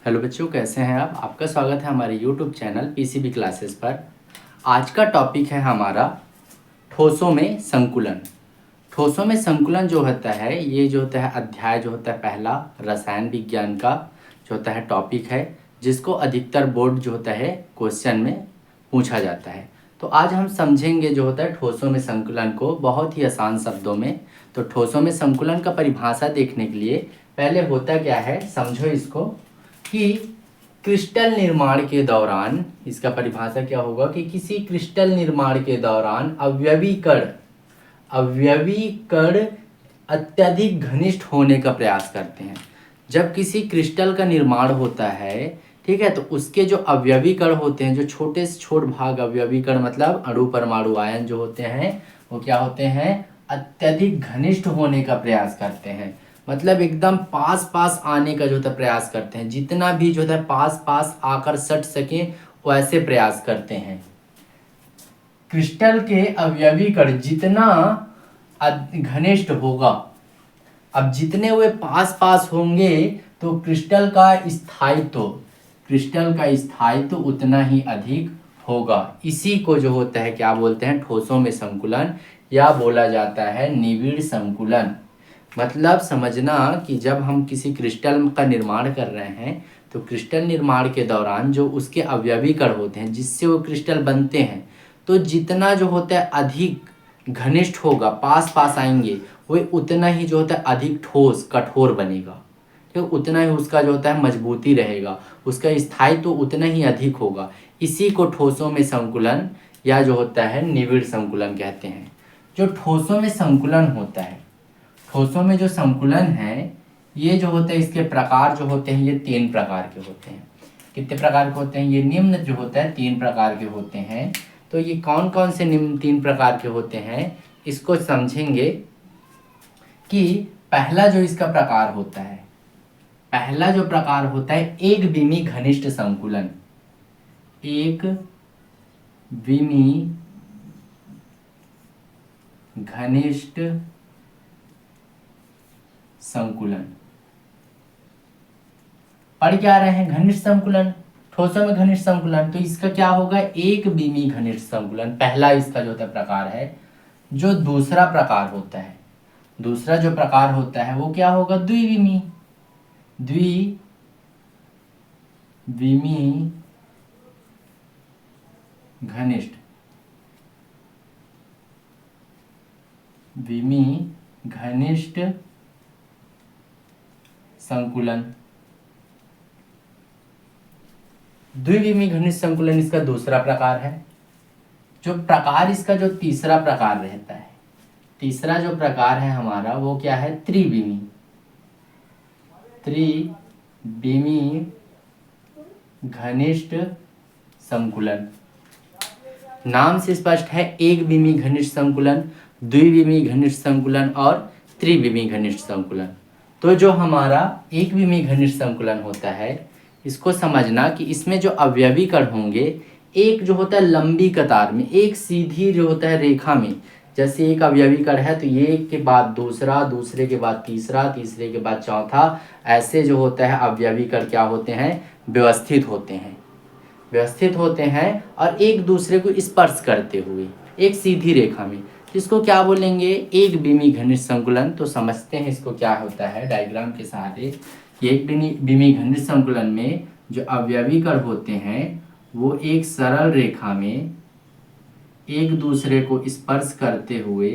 Hello बच्चों, कैसे हैं आप? आपका स्वागत है हमारे यूट्यूब चैनल पीसीबी क्लासेस पर। आज का टॉपिक है हमारा ठोसों में संकुलन। ठोसों में संकुलन जो होता है, ये जो होता है अध्याय जो होता है पहला रसायन विज्ञान का जो होता है टॉपिक है, जिसको अधिकतर बोर्ड जो होता है क्वेश्चन में पूछा जाता है। तो आज हम समझेंगे जो होता है ठोसों में संकुलन को बहुत ही आसान शब्दों में। तो ठोसों में संकुलन का परिभाषा देखने के लिए पहले होता क्या है समझो इसको, कि क्रिस्टल निर्माण के दौरान, इसका परिभाषा क्या होगा कि किसी क्रिस्टल निर्माण के दौरान अवयवी कण अत्यधिक घनिष्ठ होने का प्रयास करते हैं। जब किसी क्रिस्टल का निर्माण होता है, ठीक है, तो उसके जो अवयवी कण होते हैं, जो छोटे से छोटे भाग अवयवी कण मतलब अणु परमाणु आयन जो होते हैं, वो क्या होते हैं, अत्यधिक घनिष्ठ होने का प्रयास करते हैं। मतलब एकदम पास पास आने का जो होता है प्रयास करते हैं, जितना भी जो होता है पास पास आकर सट सके वैसे प्रयास करते हैं। क्रिस्टल के अवयवी कण जितना घनिष्ठ होगा, अब जितने वे पास पास होंगे तो क्रिस्टल का स्थायित्व उतना ही अधिक होगा। इसी को जो होता है क्या बोलते हैं, ठोसों में संकुलन, या बोला जाता है निविड़ संकुलन। मतलब समझना कि जब हम किसी क्रिस्टल का निर्माण कर रहे हैं तो क्रिस्टल निर्माण के दौरान जो उसके अवयवी कण होते हैं जिससे वो क्रिस्टल बनते हैं, तो जितना जो होता है अधिक घनिष्ठ होगा, पास पास आएंगे, वो उतना ही जो होता है अधिक ठोस कठोर बनेगा। तो उतना ही उसका जो होता है मजबूती रहेगा, उसका स्थायित्व तो उतना ही अधिक होगा। इसी को ठोसों में संकुलन या जो होता है निविड़ संकुलन कहते हैं। जो ठोसों में संकुलन होता है, ठोसों में जो संकुलन है, ये जो होते हैं इसके प्रकार जो होते हैं ये 3 प्रकार के होते हैं। कितने प्रकार के होते हैं? ये निम्न जो होता है 3 प्रकार के होते हैं। तो ये कौन कौन से निम्न 3 प्रकार के होते हैं, इसको समझेंगे। कि पहला जो इसका प्रकार होता है, पहला जो प्रकार होता है एक विमी घनिष्ठ संकुलन। एक विमी घनिष्ठ संकुलन। पढ़ क्या रहे हैं? घनिष्ठ संकुलन, ठोसों में घनिष्ठ संकुलन। तो इसका क्या होगा? एक विमी घनिष्ठ संकुलन पहला इसका जो होता है प्रकार है। जो दूसरा प्रकार होता है, दूसरा जो प्रकार होता है वो क्या होगा? द्विविमी घनिष्ठ संकुलन। द्विविमी घनिष्ठ संकुलन इसका दूसरा प्रकार है। जो प्रकार इसका जो तीसरा प्रकार रहता है, तीसरा जो प्रकार है हमारा वो क्या है? त्रिविमी घनिष्ठ संकुलन। नाम से स्पष्ट है, एक विमी घनिष्ठ संकुलन, द्विविमी घनिष्ठ संकुलन और त्रिविमी घनिष्ठ संकुलन। तो जो हमारा एक विमी घनिष्ठ संकुलन होता है, इसको समझना कि इसमें जो अवयवी कण होंगे, एक जो होता है लंबी कतार में, एक सीधी जो होता है रेखा में, जैसे एक अवयवी कण है तो ये एक के बाद दूसरा, दूसरे के बाद तीसरा, तीसरे के बाद चौथा, ऐसे जो होता है अवयवी कण क्या होते हैं? व्यवस्थित होते हैं और एक दूसरे को स्पर्श करते हुए एक सीधी रेखा में, जिसको क्या बोलेंगे? एक विमी घनिष्ठ संकुलन। तो समझते हैं इसको क्या होता है डायग्राम के सहारे। एक विमी घनिष्ठ संकुलन में जो अवयवी कण होते हैं वो एक सरल रेखा में एक दूसरे को स्पर्श करते हुए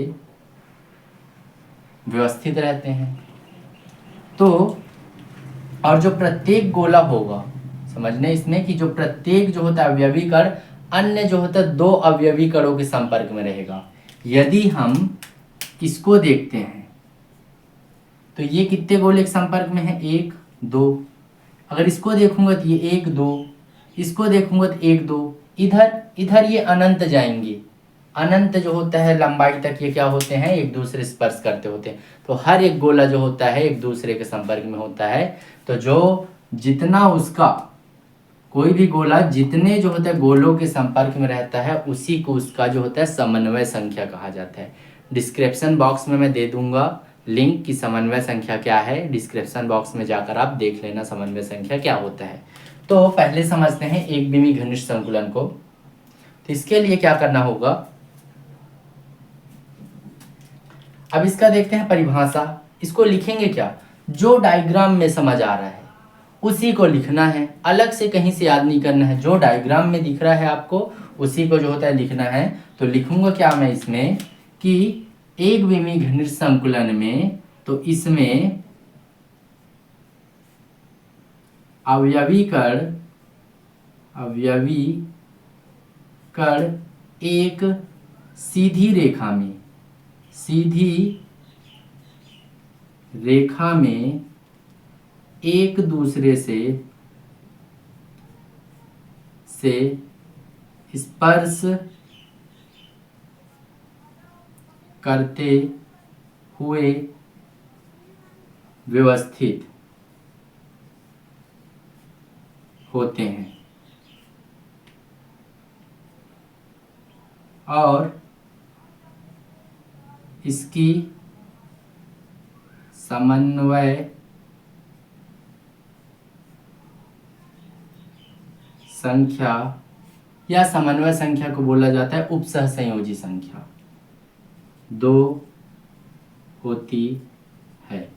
व्यवस्थित रहते हैं। तो और जो प्रत्येक गोला होगा, समझने इसमें कि जो प्रत्येक जो होता है अवयवी कण अन्य जो होता है 2 अवयवी कणों के संपर्क में रहेगा। यदि हम इसको देखते हैं तो ये कितने गोले के संपर्क में है? 1 2। अगर इसको देखूंगा तो ये 1 2, इसको देखूंगा तो 1 2, इधर ये अनंत जाएंगे। अनंत जो होता है लंबाई तक ये क्या होते हैं? एक दूसरे स्पर्श करते होते हैं। तो हर एक गोला जो होता है एक दूसरे के संपर्क में होता है। तो जो जितना उसका कोई भी गोला जितने जो होता है गोलों के संपर्क में रहता है, उसी को उसका जो होता है समन्वय संख्या कहा जाता है। डिस्क्रिप्शन बॉक्स में मैं दे दूंगा लिंक की समन्वय संख्या क्या है, डिस्क्रिप्शन बॉक्स में जाकर आप देख लेना समन्वय संख्या क्या होता है। तो पहले समझते हैं एक विमी घनिष्ठ संकुलन को। तो इसके लिए क्या करना होगा, अब इसका देखते हैं परिभाषा। इसको लिखेंगे क्या, जो डायग्राम में समझ आ रहा है उसी को लिखना है, अलग से कहीं से याद नहीं करना है। जो डायग्राम में दिख रहा है आपको उसी को जो होता है लिखना है। तो लिखूंगा क्या मैं इसमें कि एक विमी घनिष्ठ संकुलन में, तो इसमें अवयवी कण एक सीधी रेखा में एक दूसरे से स्पर्श करते हुए व्यवस्थित होते हैं और इसकी समन्वय संख्या या समन्वय संख्या को बोला जाता है उपसह संयोजी संख्या 2 होती है।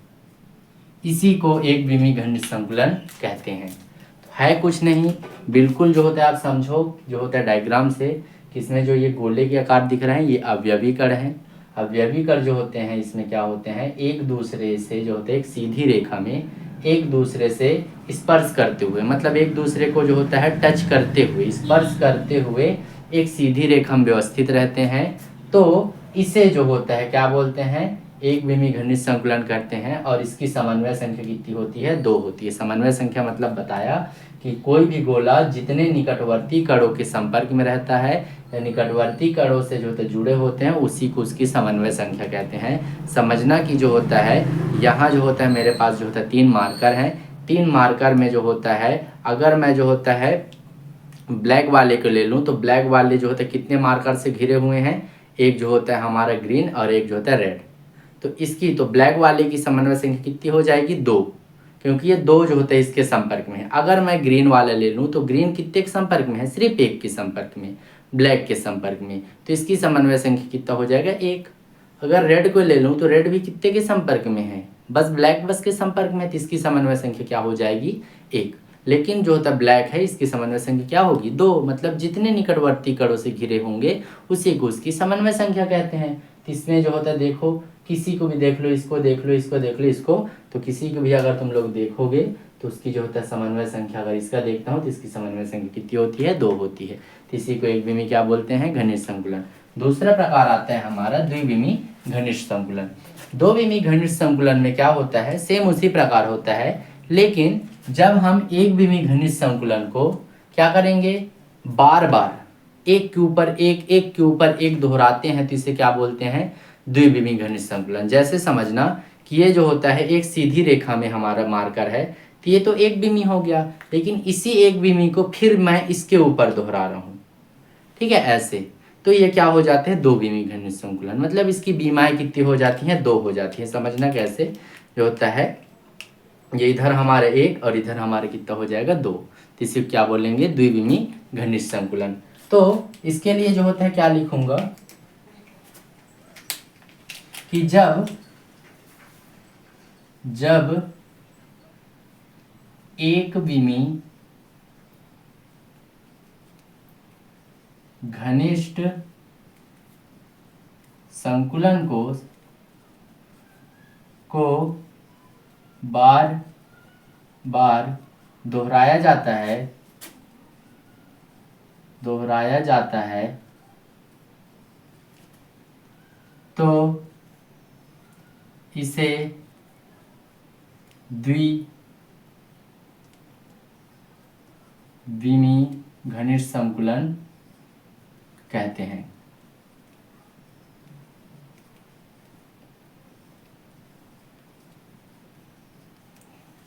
इसी को एक विमी घनिष्ठ संकुलन कहते हैं। तो है कुछ नहीं, बिल्कुल जो होता है आप समझो, जो होता है डायग्राम से कि इसमें जो ये गोले के आकार दिख रहे हैं ये अवयवी कण हैं। अवयवी कण जो होते हैं इसमें क्या होते हैं, एक दूसरे से जो होते हैं एक सीधी रेखा में एक दूसरे से स्पर्श करते हुए, मतलब एक दूसरे को जो होता है टच करते हुए, स्पर्श करते हुए एक सीधी रेखा में व्यवस्थित रहते हैं। तो इसे जो होता है क्या बोलते हैं, एक विमी घनिष्ठ संकुलन करते हैं। और इसकी समन्वय संख्या कितनी होती है, 2 होती है। समन्वय संख्या मतलब बताया कि कोई भी गोला जितने निकटवर्ती कणों के संपर्क में रहता है या निकटवर्ती कणों से जो होते जुड़े होते हैं उसी को उसकी समन्वय संख्या कहते हैं। समझना कि जो होता है यहाँ जो होता है मेरे पास जो होता है 3 मार्कर हैं। 3 मार्कर में जो होता है अगर मैं जो होता है ब्लैक वाले को ले लूँ तो ब्लैक वाले जो होते हैं कितने मार्कर से घिरे हुए हैं, एक जो होता है हमारा ग्रीन और एक जो होता है रेड। तो इसकी तो ब्लैक वाले की समन्वय संख्या कितनी हो जाएगी, 2, क्योंकि ये 2 जो होते हैं इसके संपर्क में है। अगर मैं ग्रीन वाला ले लूँ तो ग्रीन कितने के संपर्क में है, सिर्फ एक के संपर्क में, ब्लैक के संपर्क में, तो इसकी समन्वय संख्या कितना हो जाएगा, 1। अगर रेड को ले लूँ तो रेड भी कितने के संपर्क में है, बस ब्लैक बस के संपर्क में, तो इसकी समन्वय संख्या क्या हो जाएगी, 1। लेकिन जो होता ब्लैक है इसकी समन्वय संख्या क्या होगी, 2, मतलब जितने निकटवर्ती कणों से घिरे होंगे उसी को उसकी समन्वय संख्या कहते हैं। तो इसमें जो होता है देखो, किसी को भी देख लो, इसको देख लो, इसको देख लो, इसको, तो किसी को भी अगर तुम लोग देखोगे तो उसकी जो होता है समन्वय संख्या, अगर इसका देखता हूँ तो इसकी समन्वय संख्या कितनी होती है, 2 होती है। तो इसी को एक विमी क्या बोलते हैं, घनिष्ठ संकुलन। दूसरा प्रकार आता है हमारा द्विविमी घनिष्ठ संकुलन। 2 विमी घनिष्ठ संकुलन में क्या होता है, सेम उसी प्रकार होता है, लेकिन जब हम एक विमी घनिष्ठ संकुलन को क्या करेंगे, बार बार एक के ऊपर एक, एक के ऊपर एक दोहराते हैं तो इसे क्या बोलते हैं, द्विविमी घनिष्ठ संकुलन। जैसे समझना कि ये जो होता है एक सीधी रेखा में हमारा मार्कर है, तो ये तो एक विमी हो गया, लेकिन इसी एक विमी को फिर मैं इसके ऊपर दोहरा रहा हूँ, ठीक है, ऐसे, तो ये क्या हो जाते हैं, 2 विमी घनिष्ठ संकुलन। मतलब इसकी बीमाएं कितनी हो जाती हैं, 2 हो जाती हैं। समझना कैसे जो होता है, ये इधर हमारे 1 और इधर हमारे कितना हो जाएगा, 2, तो इसे क्या बोलेंगे, द्विविमी घनिष्ठ संकुलन। तो इसके लिए जो होता है क्या लिखूंगा कि जब एक विमी घनिष्ठ संकुलन को बार बार दोहराया जाता है तो इसे द्विविमी घनिष्ठ संकुलन कहते हैं।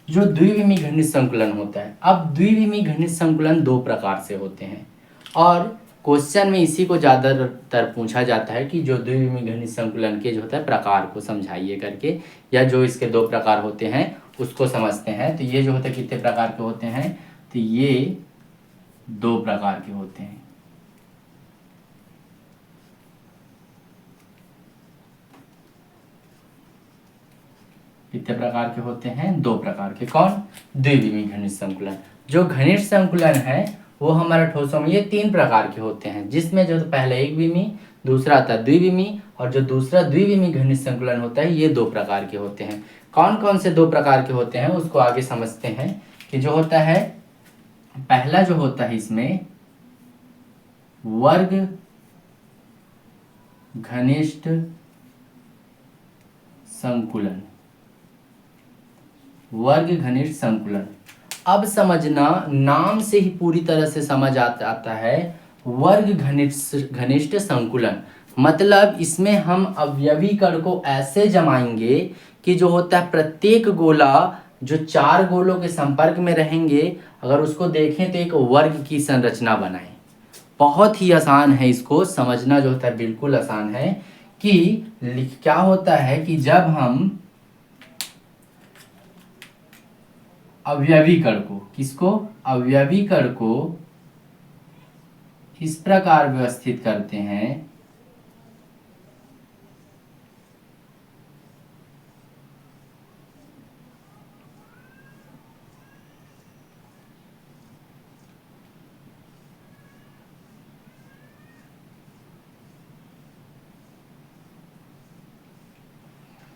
जो द्विविमी घनिष्ठ संकुलन होता है, अब द्विविमी घनिष्ठ संकुलन 2 प्रकार से होते हैं और क्वेश्चन में इसी को ज़्यादातर पूछा जाता है कि जो द्विविमीय घनिष्ठ संकुलन के जो होता है प्रकार को समझाइए करके, या जो इसके दो प्रकार होते हैं उसको समझते हैं। तो ये जो होते हैं कितने प्रकार के होते हैं, तो ये दो प्रकार के होते हैं। कितने प्रकार के होते हैं, दो प्रकार के। कौन, द्विविमीय घनिष्ठ संकुलन। जो घनिष्ठ संकुलन है वो हमारा ठोसों में ये तीन प्रकार के होते हैं, जिसमें जो पहला एक विमीय, दूसरा आता है द्विविमीय, और जो दूसरा द्विविमीय घनिष्ठ संकुलन होता है ये दो प्रकार के होते हैं। कौन कौन से दो प्रकार के होते हैं उसको आगे समझते हैं। कि जो होता है पहला जो होता है इसमें वर्ग घनिष्ठ संकुलन, वर्ग घनिष्ठ संकुलन। अब समझना, नाम से ही पूरी तरह से समझ आता है। वर्ग घनिष्ठ संकुलन मतलब इसमें हम अवयवी कण को ऐसे जमाएंगे कि जो होता है प्रत्येक गोला जो चार गोलों के संपर्क में रहेंगे, अगर उसको देखें तो एक वर्ग की संरचना बनाएं। बहुत ही आसान है, इसको समझना जो होता है बिल्कुल आसान है। कि क्या होता है कि जब हम अवयवी कण को, किसको, अवयवी कण को इस प्रकार व्यवस्थित करते हैं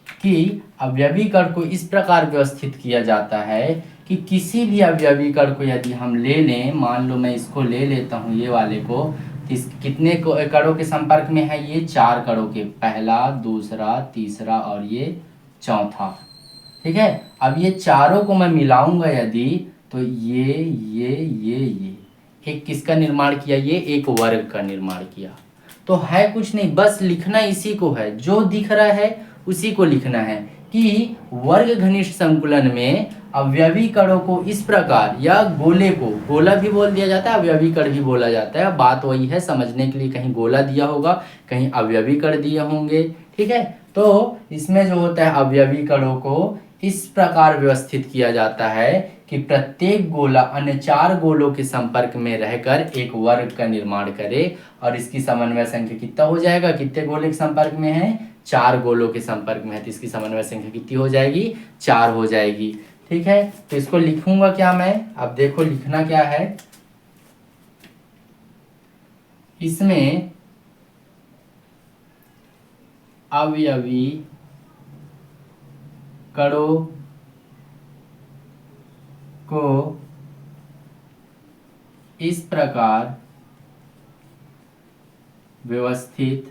कि अवयवी कण को इस प्रकार व्यवस्थित किया जाता है कि किसी भी अवयवी कण को यदि हम ले लें, मान लो मैं इसको ले लेता हूँ ये वाले को, तो इस कितने कणों के संपर्क में है, ये चार कणों के, पहला, दूसरा, तीसरा और ये चौथा। ठीक है, अब ये चारों को मैं मिलाऊंगा यदि, तो ये एक किसका निर्माण किया, ये एक वर्ग का निर्माण किया। तो है कुछ नहीं, बस लिखना इसी को है, जो दिख रहा है उसी को लिखना है कि वर्ग घनिष्ठ संकुलन में अवयवी कणों को इस प्रकार, या गोले को, गोला भी बोल दिया जाता है, अवयवी कण भी बोला जाता है। बात वही है, समझने के लिए कहीं गोला दिया होगा, कहीं अवयवी कण दिए होंगे। ठीक है, तो इसमें जो होता है अवयवी कणों को इस प्रकार व्यवस्थित किया जाता है कि प्रत्येक गोला अन्य चार गोलों के संपर्क में रहकर एक वर्ग का निर्माण करे, और इसकी समन्वय संख्या कितना हो जाएगा, कितने गोले के संपर्क में है, चार गोलों के संपर्क में है, तो इसकी समन्वय संख्या कितनी हो जाएगी, चार हो जाएगी। ठीक है, तो इसको लिखूंगा क्या मैं, अब देखो लिखना क्या है, इसमें अवयवी कणों को इस प्रकार व्यवस्थित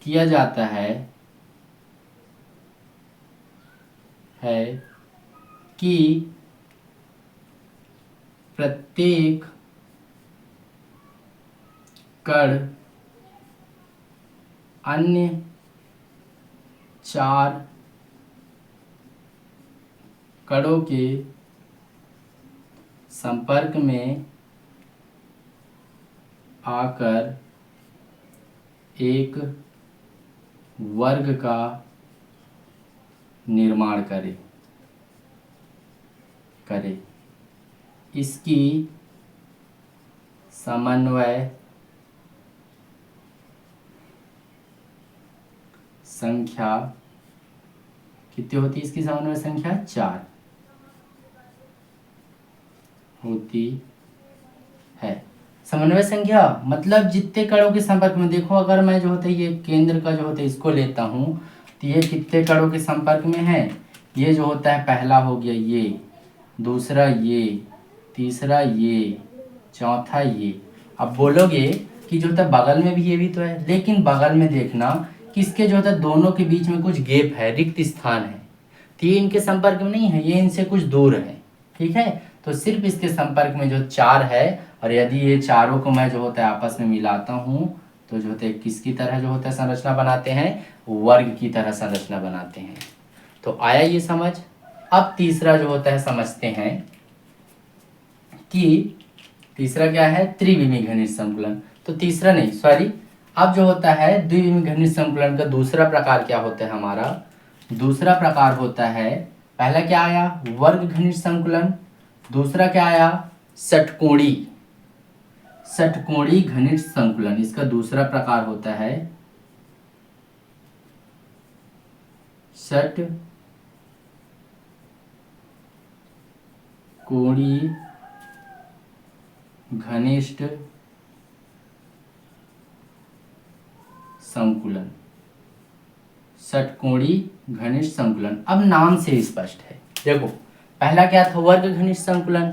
किया जाता है कि प्रत्येक कण अन्य चार कणों के संपर्क में आकर एक वर्ग का निर्माण करे। इसकी समन्वय संख्या कितनी होती है, इसकी समन्वय संख्या चार होती है। समन्वय संख्या मतलब जितने कणों के संपर्क में, देखो अगर मैं जो होता है ये केंद्र का जो होता है इसको लेता हूँ, तो ये कितने कणों के संपर्क में है, ये जो होता है पहला हो गया ये, दूसरा ये, तीसरा ये, चौथा ये। अब बोलोगे कि जो होता है बगल में भी ये भी तो है, लेकिन बगल में देखना कि इसके जो होता है दोनों के बीच में कुछ गैप है, रिक्त स्थान है, तो ये इनके संपर्क में नहीं है, ये इनसे कुछ दूर है। ठीक है, तो सिर्फ इसके संपर्क में जो चार है, और यदि ये चारों को मैं जो होता है आपस में मिलाता हूँ, तो जो होता है किसकी तरह जो होता है संरचना बनाते हैं, वर्ग की तरह संरचना बनाते हैं। तो आया ये समझ। अब तीसरा जो होता है समझते हैं कि तीसरा क्या है, त्रिविमीय घनिष्ठ संकुलन। तो तीसरा नहीं, सॉरी, अब जो होता है द्विविमीय घनिष्ठ संकुलन का दूसरा प्रकार क्या होता है हमारा, दूसरा प्रकार होता है, पहला क्या आया वर्ग घनिष्ठ संकुलन, दूसरा क्या आया षटकोणी, षटकोणी घनिष्ठ संकुलन, इसका दूसरा प्रकार होता है षटकोणी घनिष्ठ संकुलन, षटकोणी घनिष्ठ संकुलन। अब नाम से स्पष्ट है, देखो पहला क्या था वर्ग घनिष्ठ संकुलन,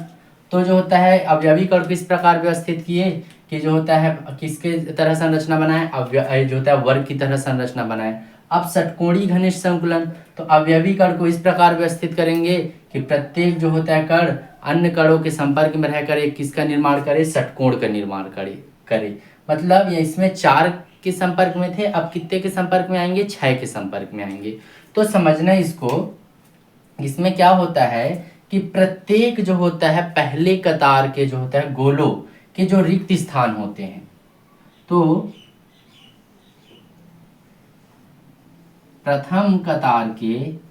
तो जो होता है अवयवी कण किस प्रकार व्यवस्थित किए कि जो होता है किसके तरह संरचना बनाए, अवयव जो होता है वर्ग की तरह संरचना बनाए। अब षटकोणी घनिष्ठ संकुलन, तो अवयवी कण को इस प्रकार व्यवस्थित करेंगे कि प्रत्येक जो होता है कण अन्य कणों के संपर्क में रहकर एक किसका निर्माण करे, षटकोण का निर्माण करे। मतलब ये इसमें 4 के संपर्क में थे, अब कितने के संपर्क में आएंगे, 6 के संपर्क में आएंगे। तो समझना इसको, इसमें क्या होता है कि प्रत्येक जो होता है पहले कतार के जो होता है गोलों के जो रिक्त स्थान होते हैं, तो प्रथम कतार के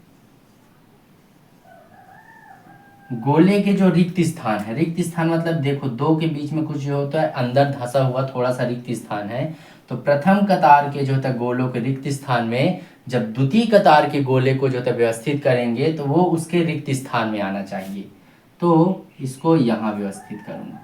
गोले के जो रिक्त स्थान है, रिक्त स्थान मतलब देखो दो के बीच में कुछ जो होता है अंदर धंसा हुआ थोड़ा सा रिक्त स्थान है, तो प्रथम कतार के जो होता है गोलों के रिक्त स्थान में जब द्वितीय कतार के गोले को जो होता है व्यवस्थित करेंगे तो वो उसके रिक्त स्थान में आना चाहिए। तो इसको यहाँ व्यवस्थित करूँगा,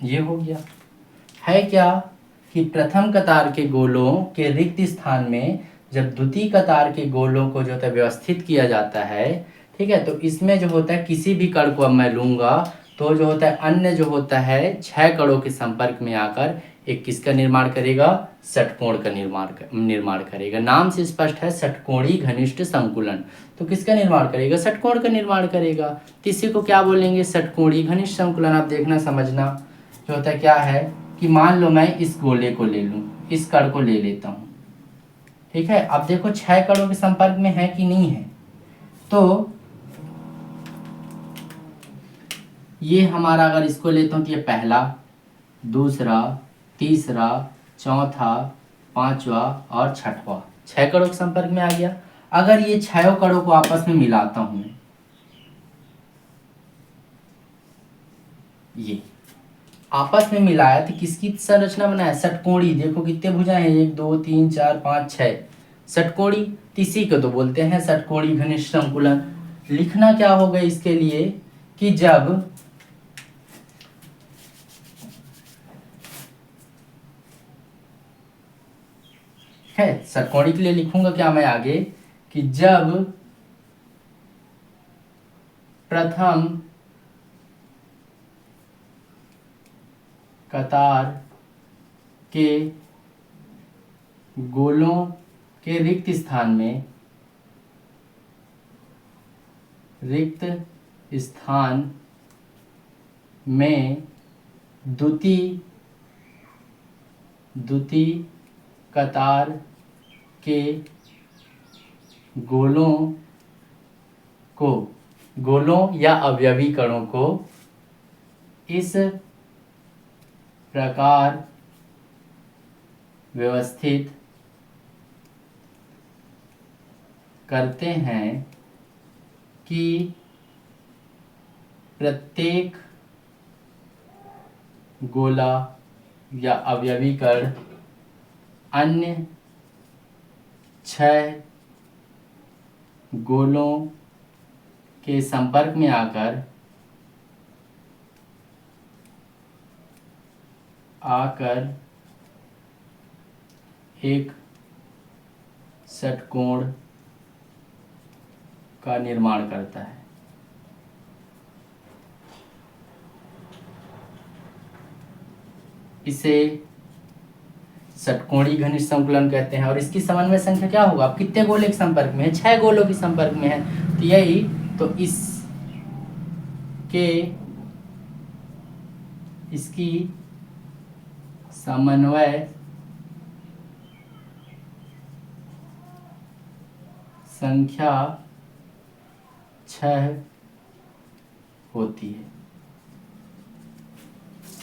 ये हो गया। है क्या कि प्रथम कतार के गोलों के रिक्त स्थान में जब द्वितीय कतार के गोलों को जो है व्यवस्थित किया जाता है, ठीक है, तो इसमें जो होता है किसी भी कण को अब मैं लूंगा तो जो होता है अन्य जो होता है 6 कणों के संपर्क में आकर एक किसका निर्माण करेगा, षटकोण का निर्माण करेगा। नाम से स्पष्ट है षटकोणी घनिष्ठ संकुलन, तो किसका निर्माण करेगा, षटकोण का निर्माण करेगा। तो इसी को क्या बोलेंगे, षटकोणी घनिष्ठ संकुलन। आप देखना समझना जो होता है क्या है कि मान लो मैं इस गोले को ले लूं, इस कण को ले लेता हूं, ठीक है। अब देखो 6 कणों के संपर्क में है कि नहीं है, तो ये हमारा अगर इसको लेता हूं तो ये पहला, दूसरा, तीसरा, चौथा, पांचवा और छठवां 6 कणों के संपर्क में आ गया। अगर ये 6 कणों को आपस में मिलाता हूं, ये आपस में मिलाया तो किसकी संरचना बनाया, षटकोणी। देखो कितने भुजाएं हैं, 1 2 3 4 5 6 षटकोणी, इसी को तो बोलते हैं षटकोणी घनिष्ठ संकुलन। लिखना क्या होगा इसके लिए कि जब है षटकोणी के लिए लिखूंगा क्या मैं आगे कि जब प्रथम कतार के गोलों के रिक्त स्थान में द्वितीय कतार के गोलों या अवयवी कणों को इस प्रकार व्यवस्थित करते हैं कि प्रत्येक गोला या अवयवी कण अन्य 6 गोलों के संपर्क में आकर एक षटकोण का निर्माण करता है। इसे षटकोणीय घनिष्ठ संकुलन कहते हैं। और इसकी समन्वय संख्या क्या होगा, अब कितने गोले के संपर्क में है, 6 गोलों के संपर्क में है, तो यही तो इसकी समन्वय संख्या 6 होती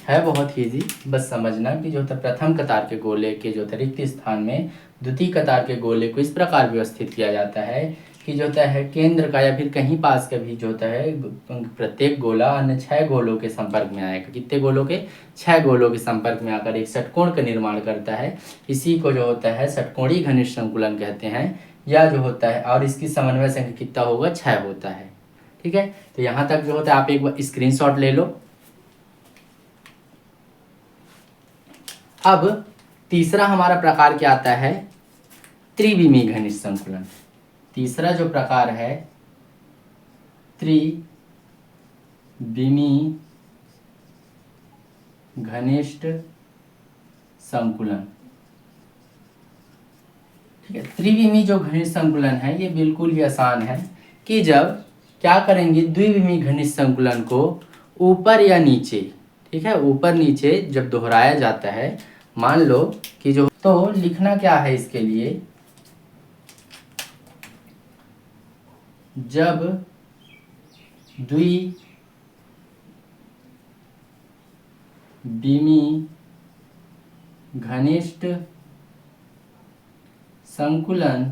है बहुत ही इजी। बस समझना कि जो है प्रथम कतार के गोले के जो रिक्त स्थान में द्वितीय कतार के गोले को इस प्रकार व्यवस्थित किया जाता है कि जो होता है केंद्र का या फिर कहीं पास का भी जो होता है प्रत्येक गोला अन्य 6 गोलों के संपर्क में आएगा। कितने गोलों के, 6 गोलों के संपर्क में आकर एक षटकोण का निर्माण करता है। इसी को जो होता है षटकोणीय घनिष्ठ संकुलन कहते हैं, या जो होता है, और इसकी समन्वय संख्या कितना होगा, 6 होता है। ठीक है, तो यहाँ तक जो होता है आप एक बार स्क्रीनशॉट ले लो। अब तीसरा हमारा प्रकार क्या आता है, त्रिविमीय घनिष्ठ संकुलन। तीसरा जो प्रकार है त्रिविमीय घनिष्ठ संकुलन। ठीक है, त्रिविमीय जो घनिष्ठ संकुलन है ये बिल्कुल ही आसान है कि जब क्या करेंगे, द्विविमीय घनिष्ठ संकुलन को ऊपर या नीचे, ठीक है, ऊपर नीचे जब दोहराया जाता है, मान लो कि जो, तो लिखना क्या है इसके लिए, जब द्विविमीय घनिष्ठ संकुलन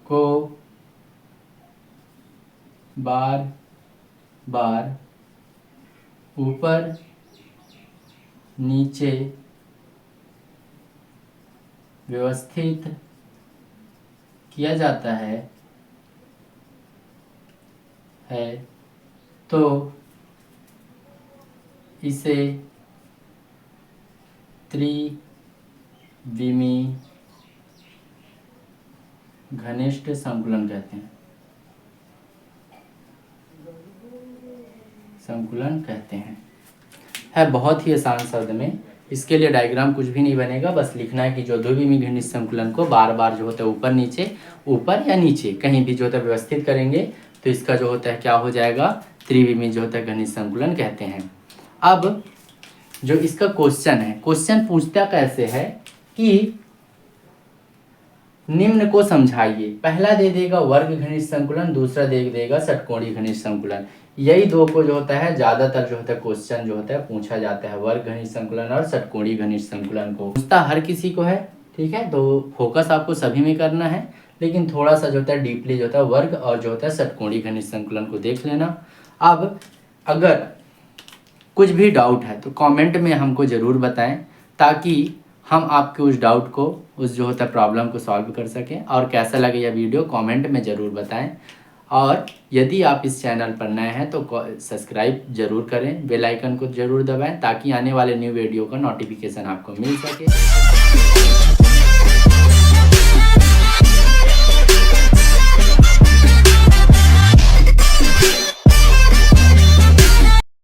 को बार बार ऊपर नीचे व्यवस्थित किया जाता है तो इसे त्रिविमीय घनिष्ठ संकुलन कहते हैं, है बहुत ही आसान शब्द में। इसके लिए डायग्राम कुछ भी नहीं बनेगा, बस लिखना है कि जो द्विविमीय घनिष्ठ संकुलन को बार बार जो होता है ऊपर नीचे, ऊपर या नीचे कहीं भी जो होता है व्यवस्थित करेंगे तो इसका जो होता है क्या हो जाएगा, त्रिविमीय जो होता है घनिष्ठ संकुलन कहते हैं। अब जो इसका क्वेश्चन है, क्वेश्चन पूछता कैसे है कि निम्न को समझाइए। पहला दे देगा वर्ग घनिष्ठ संकुलन, दूसरा दे देगा षटकोणीय घनिष्ठ संकुलन। यही दो को जो होता है ज्यादातर जो होता है क्वेश्चन जो होता है पूछा जाता है, वर्ग घनिष्ठ संकुलन और षटकोणीय घनिष्ठ संकुलन को पूछता हर किसी को है। ठीक है, तो फोकस आपको सभी में करना है, लेकिन थोड़ा सा जो होता है डीपली जो होता है वर्ग और जो होता है षटकोणीय घनिष्ठ संकुलन को देख लेना। अब अगर कुछ भी डाउट है तो कमेंट में हमको ज़रूर बताएं, ताकि हम आपके उस डाउट को, उस जो होता है प्रॉब्लम को सॉल्व कर सकें। और कैसा लगे यह वीडियो कमेंट में ज़रूर बताएं। और यदि आप इस चैनल पर नए हैं तो सब्सक्राइब जरूर करें, बेल आइकन को ज़रूर दबाएं, ताकि आने वाले न्यू वीडियो का नोटिफिकेशन आपको मिल सके।